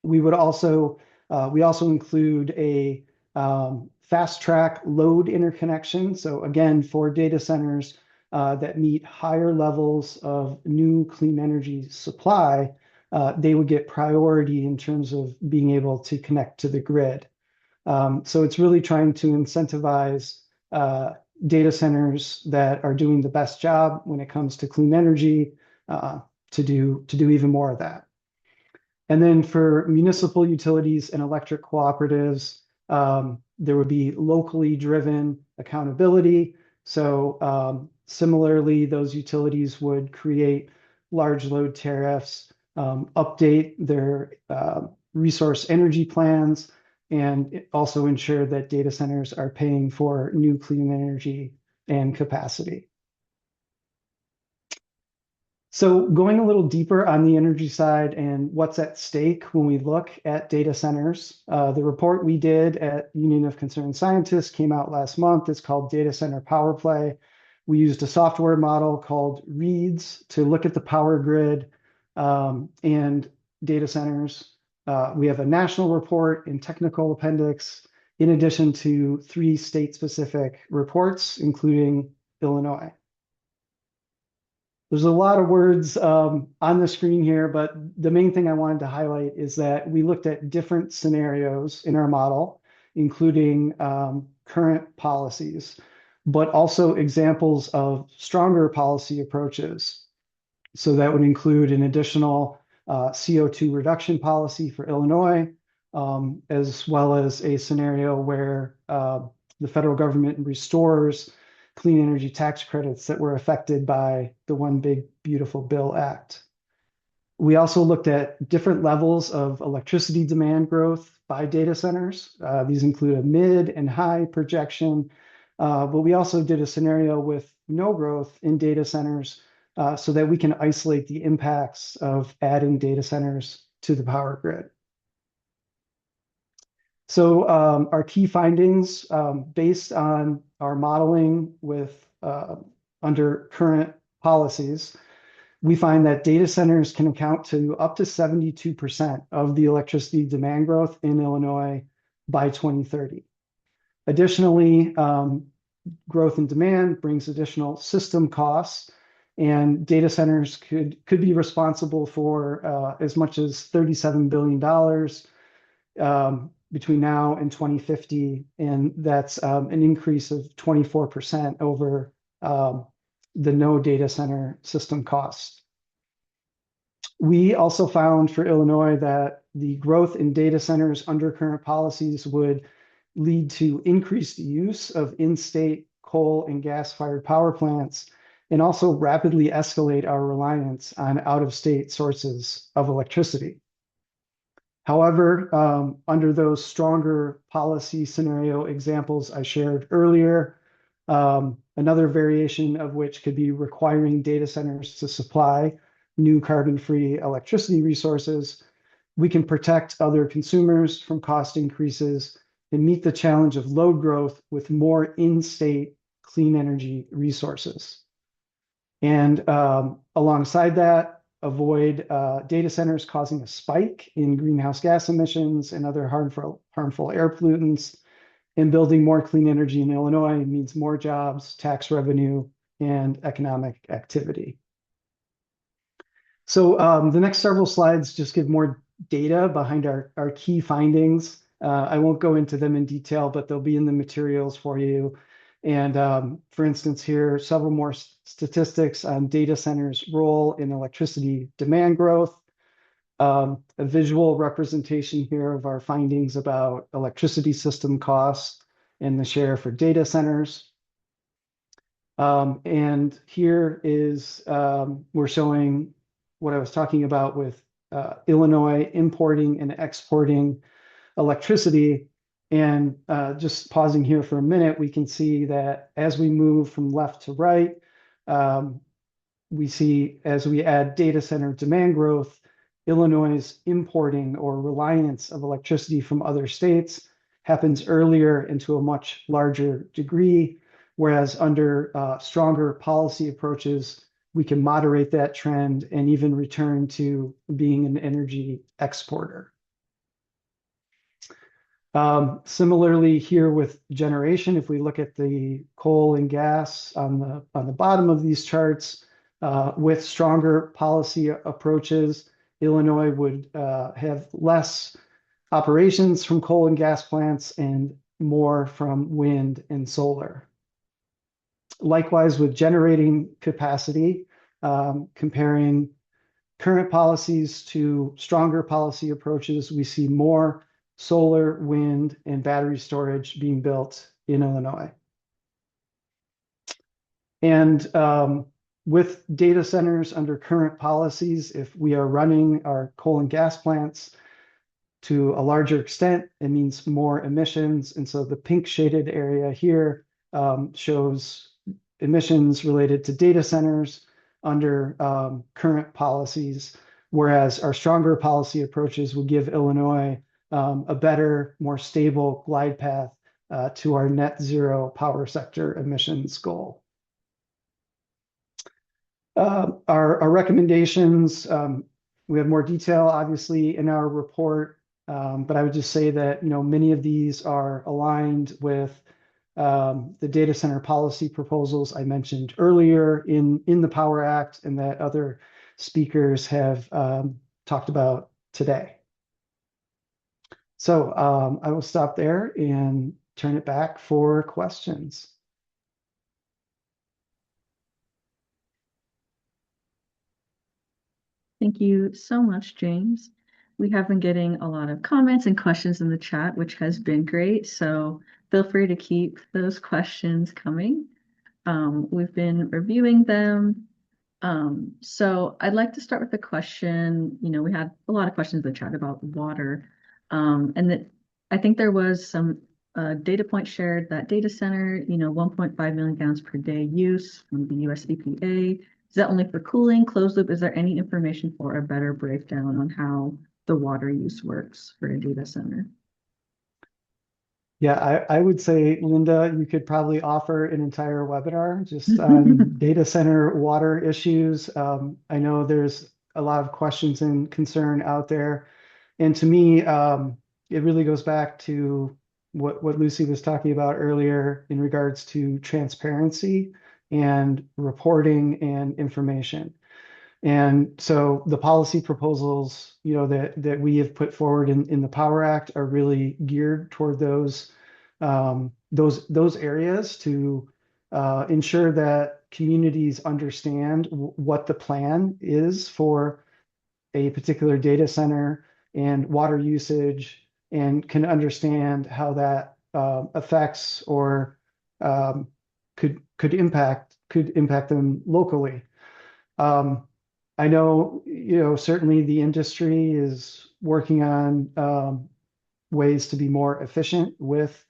We also include a fast track load interconnection. So again, for data centers that meet higher levels of new clean energy supply, they would get priority in terms of being able to connect to the grid. So it's really trying to incentivize data centers that are doing the best job when it comes to clean energy to do even more of that. And then for municipal utilities and electric cooperatives, there would be locally driven accountability. So similarly, those utilities would create large load tariffs, update their resource energy plans, and also ensure that data centers are paying for new clean energy and capacity. So going a little deeper on the energy side and what's at stake when we look at data centers, the report we did at Union of Concerned Scientists came out last month. It's called Data Center Power Play. We used a software model called READS to look at the power grid and data centers. We have a national report and technical appendix, in addition to 3 state-specific reports, including Illinois. There's a lot of words on the screen here, but the main thing I wanted to highlight is that we looked at different scenarios in our model, including current policies, but also examples of stronger policy approaches. So that would include an additional CO2 reduction policy for Illinois, as well as a scenario where the federal government restores clean energy tax credits that were affected by the One Big Beautiful Bill Act. We also looked at different levels of electricity demand growth by data centers. These include a mid and high projection, but we also did a scenario with no growth in data centers so that we can isolate the impacts of adding data centers to the power grid. So our key findings based on our modeling with under current policies, we find that data centers can account to up to 72% of the electricity demand growth in Illinois by 2030. Additionally, growth in demand brings additional system costs, and data centers could be responsible for as much as $37 billion between now and 2050, and that's an increase of 24% over the no data center system cost. We also found for Illinois that the growth in data centers under current policies would lead to increased use of in-state coal and gas-fired power plants, and also rapidly escalate our reliance on out-of-state sources of electricity. However, under those stronger policy scenario examples I shared earlier, another variation of which could be requiring data centers to supply new carbon-free electricity resources, we can protect other consumers from cost increases and meet the challenge of load growth with more in-state clean energy resources. And alongside that, avoid data centers causing a spike in greenhouse gas emissions and other harmful air pollutants. And building more clean energy in Illinois means more jobs, tax revenue, and economic activity. So the next several slides just give more data behind our key findings. I won't go into them in detail, but they'll be in the materials for you. And for instance, here, several more statistics on data centers' role in electricity demand growth, a visual representation here of our findings about electricity system costs and the share for data centers. And here is, we're showing what I was talking about with Illinois importing and exporting electricity. And just pausing here for a minute, we can see that as we move from left to right, we see as we add data center demand growth, Illinois' importing or reliance of electricity from other states happens earlier and to a much larger degree, whereas under stronger policy approaches, we can moderate that trend and even return to being an energy exporter. Similarly here with generation, if we look at the coal and gas on the bottom of these charts, with stronger policy approaches, Illinois would have less operations from coal and gas plants and more from wind and solar. Likewise, with generating capacity, comparing current policies to stronger policy approaches, we see more solar, wind, and battery storage being built in Illinois. And with data centers under current policies, if we are running our coal and gas plants to a larger extent, it means more emissions. And so the pink shaded area here shows emissions related to data centers under current policies, whereas our stronger policy approaches will give Illinois a better, more stable glide path to our net zero power sector emissions goal. Our recommendations, we have more detail, obviously, in our report, but I would just say that, many of these are aligned with the data center policy proposals I mentioned earlier in the Power Act and that other speakers have talked about today. So I will stop there and turn it back for questions. Thank you so much, James. We have been getting a lot of comments and questions in the chat, which has been great. So feel free to keep those questions coming. We've been reviewing them. So I'd like to start with the question, we had a lot of questions in the chat about water. And that I think there was some data point shared that data center, 1.5 million gallons per day use from the US EPA. Is that only for cooling, closed loop? Is there any information for a better breakdown on how the water use works for a data center? Yeah, I would say, Linda, you could probably offer an entire webinar just on data center water issues. I know there's a lot of questions and concern out there. And to me, it really goes back to what Lucy was talking about earlier in regards to transparency and reporting and information. And so the policy proposals, that we have put forward in the Power Act are really geared toward those areas to ensure that communities understand what the plan is for a particular data center and water usage, and can understand how that affects or could impact them locally. I know, certainly the industry is working on ways to be more efficient with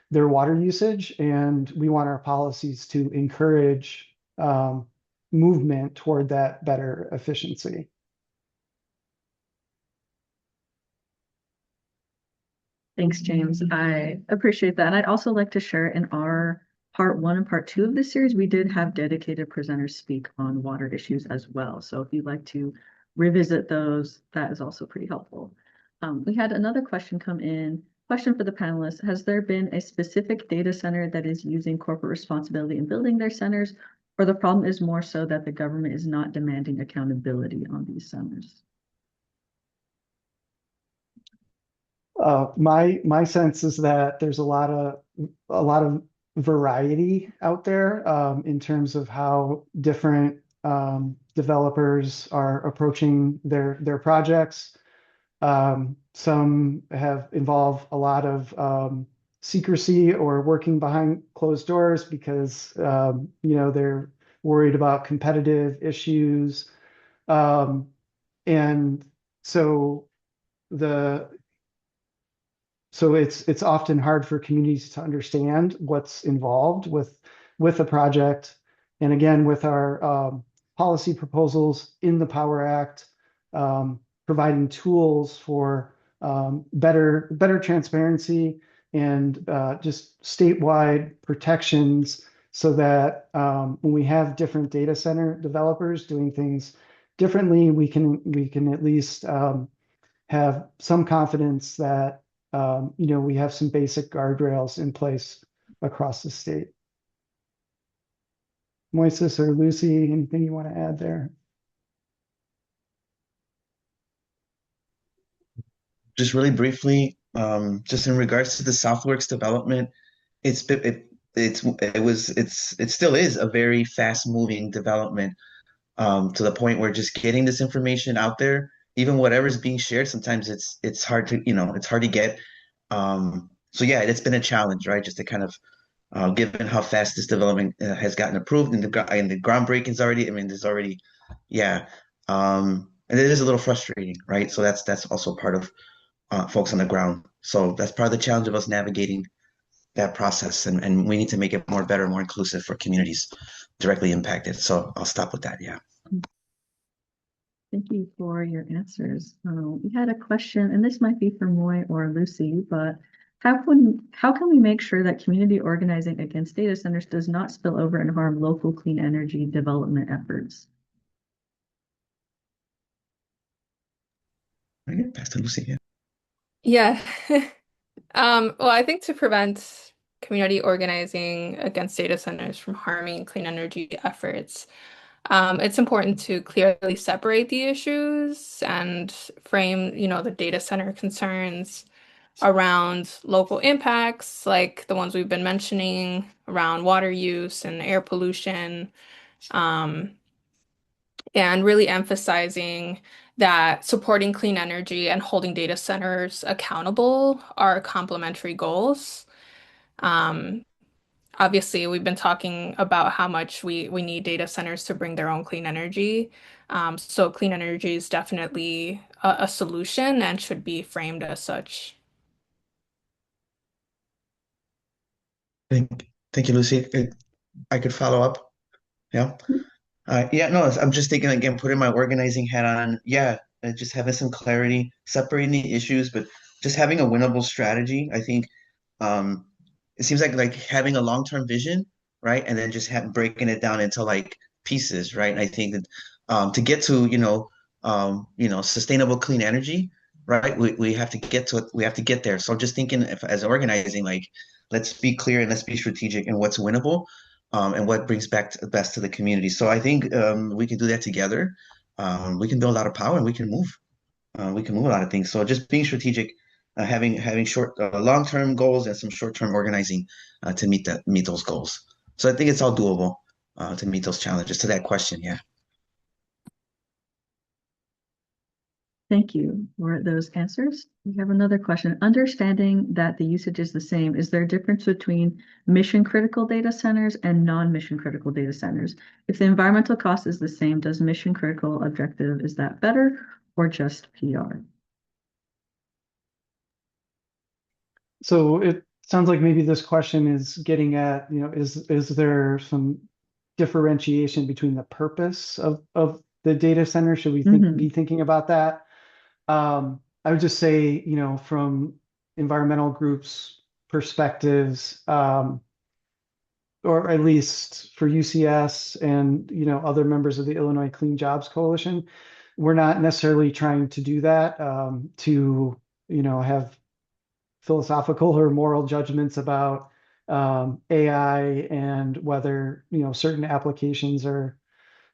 their water usage, and we want our policies to encourage movement toward that better efficiency. Thanks, James. I appreciate that. And I'd also like to share in our part 1 and part 2 of this series, we did have dedicated presenters speak on water issues as well. So if you'd like to revisit those, that is also pretty helpful. We had another question come in. Question for the panelists: has there been a specific data center that is using corporate responsibility in building their centers, or the problem is more so that the government is not demanding accountability on these centers? My sense is that there's a lot of variety out there in terms of how different developers are approaching their projects. Some have involved a lot of secrecy or working behind closed doors because they're worried about competitive issues, and so it's often hard for communities to understand what's involved with the project. And again, with our policy proposals in the Power Act, providing tools for better transparency and just statewide protections, so that when we have different data center developers doing things differently, we can at least have some confidence that we have some basic guardrails in place across the state. Moises or Lucy, anything you want to add there? Just really briefly, just in regards to the Southworks development, it still is a very fast-moving development. to the point where just getting this information out there, even whatever's being shared, sometimes it's hard to, it's hard to get. So yeah, it's been a challenge, right? Just to kind of given how fast this development has gotten approved and the groundbreaking's already, I mean, there's already, yeah. And it is a little frustrating, right? So that's also part of folks on the ground. So that's part of the challenge of us navigating that process, and we need to make it more better, more inclusive for communities directly impacted. So I'll stop with that. Yeah. Thank you for your answers. We had a question, and this might be for Moy or Lucy, but how can we make sure that community organizing against data centers does not spill over and harm local clean energy development efforts? Okay, pass to Lucy. Yeah. Yeah. Well, I think to prevent community organizing against data centers from harming clean energy efforts, it's important to clearly separate the issues and frame, the data center concerns around local impacts, like the ones we've been mentioning around water use and air pollution, um, and really emphasizing that supporting clean energy and holding data centers accountable are complementary goals. Um, Obviously, we've been talking about how much we need data centers to bring their own clean energy. So clean energy is definitely a solution and should be framed as such. Thank you, Lucy. I could follow up. Yeah. Yeah, no, I'm just thinking again, putting my organizing hat on. Yeah, just having some clarity, separating the issues, but just having a winnable strategy. I think um, it seems like having a long-term vision, right? And then just breaking it down into like pieces, right? And I think that to get to, sustainable clean energy, right? We have to get to it. We have to get there. So I'm just thinking as organizing, like, let's be clear and let's be strategic in what's winnable, and what brings back best to the community. So I think we can do that together. We can build a lot of power and we can move. We can move a lot of things. So just being strategic, having long-term goals and some short-term organizing to meet those goals. So I think it's all doable to meet those challenges. To that question, yeah. Thank you for those answers. We have another question. Understanding that the usage is the same, is there a difference between mission critical data centers and non-mission critical data centers? If the environmental cost is the same, does mission critical objective, is that better or just PR? So it sounds like maybe this question is getting at, is there some differentiation between the purpose of the data center? Should we be thinking about that? I would just say, from environmental groups' perspectives, or at least for UCS and, other members of the Illinois Clean Jobs Coalition, we're not necessarily trying to do that to, have philosophical or moral judgments about AI and whether, certain applications are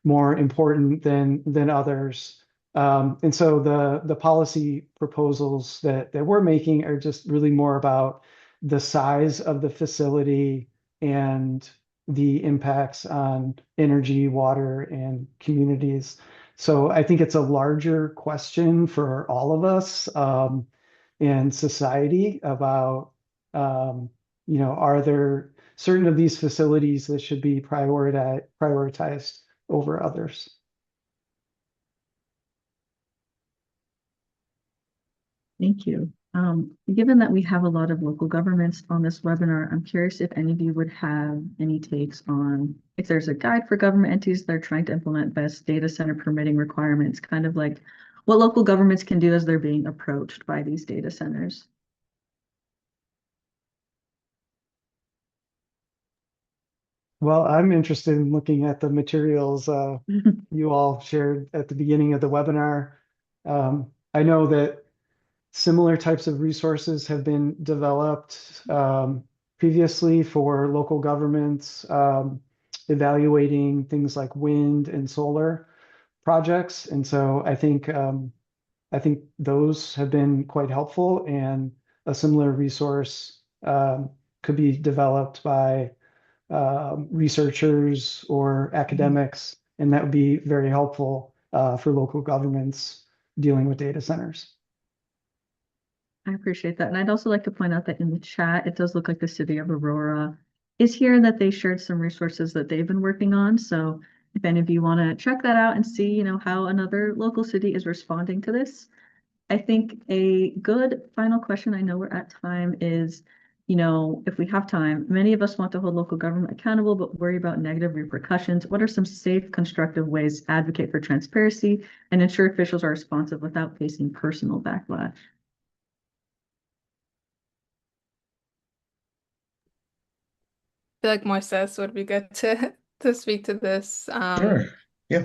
more important than others. And so the policy proposals that we're making are just really more about the size of the facility and the impacts on energy, water, and communities. So I think it's a larger question for all of us in society about, are there certain of these facilities that should be prioritized over others? Thank you. Given that we have a lot of local governments on this webinar, I'm curious if any of you would have any takes on if there's a guide for government entities that are trying to implement best data center permitting requirements, kind of like what local governments can do as they're being approached by these data centers. Well, I'm interested in looking at the materials you all shared at the beginning of the webinar. I know that similar types of resources have been developed previously for local governments, evaluating things like wind and solar projects. And so I think those have been quite helpful, and a similar resource could be developed by researchers or academics and that would be very helpful for local governments dealing with data centers. I appreciate that. And I'd also like to point out that in the chat, it does look like the city of Aurora is here and that they shared some resources that they've been working on. So if any of you want to check that out and see, how another local city is responding to this, I think a good final question, I know we're at time, is, if we have time, many of us want to hold local government accountable, but worry about negative repercussions. What are some safe, constructive ways to advocate for transparency and ensure officials are responsive without facing personal backlash? I feel like Moises would be good to speak to this. Sure. Yeah.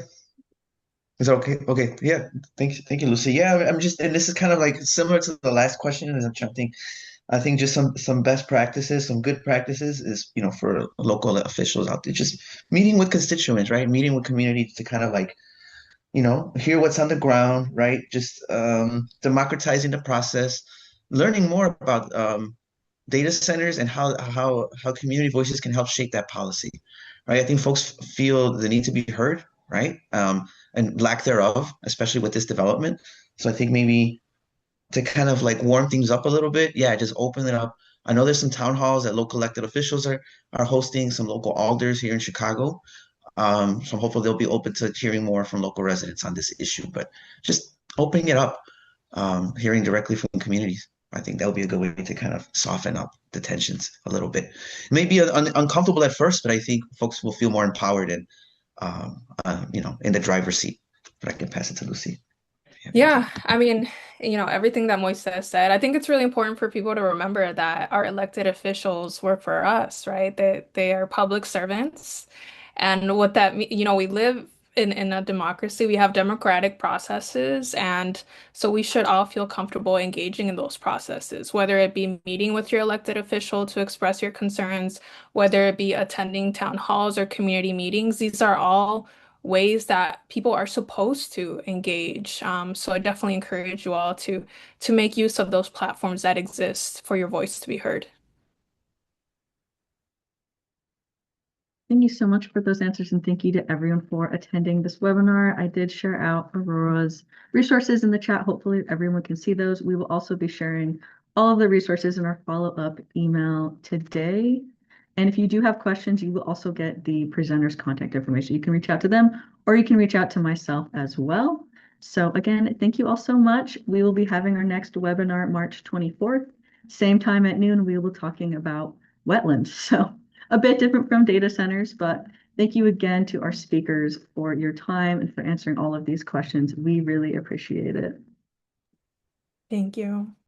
Is that okay? Okay. Yeah. Thank you, Lucy. Yeah, I'm just, and this is kind of like similar to the last question, as I'm trying to think. I think just some best practices, some good practices is, for local officials out there, just meeting with constituents, right? Meeting with communities to kind of like, hear what's on the ground, right? Just democratizing the process, learning more about data centers and how community voices can help shape that policy, right? I think folks feel the need to be heard, right? And lack thereof, especially with this development. So I think maybe to kind of like warm things up a little bit, yeah, just open it up. I know there's some town halls that local elected officials are hosting, some local alders here in Chicago. So hopefully they'll be open to hearing more from local residents on this issue, but just opening it up, hearing directly from communities. I think that would be a good way to kind of soften up the tensions a little bit. It may be uncomfortable at first, but I think folks will feel more empowered and, in the driver's seat. But I can pass it to Lucy. Yeah, I mean, everything that Moises said, I think it's really important for people to remember that our elected officials work for us, right? They are public servants. And what that means, we live in a democracy, we have democratic processes, and so we should all feel comfortable engaging in those processes, whether it be meeting with your elected official to express your concerns, whether it be attending town halls or community meetings. These are all ways that people are supposed to engage. So I definitely encourage you all to make use of those platforms that exist for your voice to be heard. Thank you so much for those answers, and thank you to everyone for attending this webinar. I did share out Aurora's resources in the chat. Hopefully everyone can see those. We will also be sharing all of the resources in our follow-up email today. And if you do have questions, you will also get the presenters' contact information. You can reach out to them, or you can reach out to myself as well. So again, thank you all so much. We will be having our next webinar March 24th. Same time at noon, we will be talking about wetlands. So a bit different from data centers, but thank you again to our speakers for your time and for answering all of these questions. We really appreciate it. Thank you.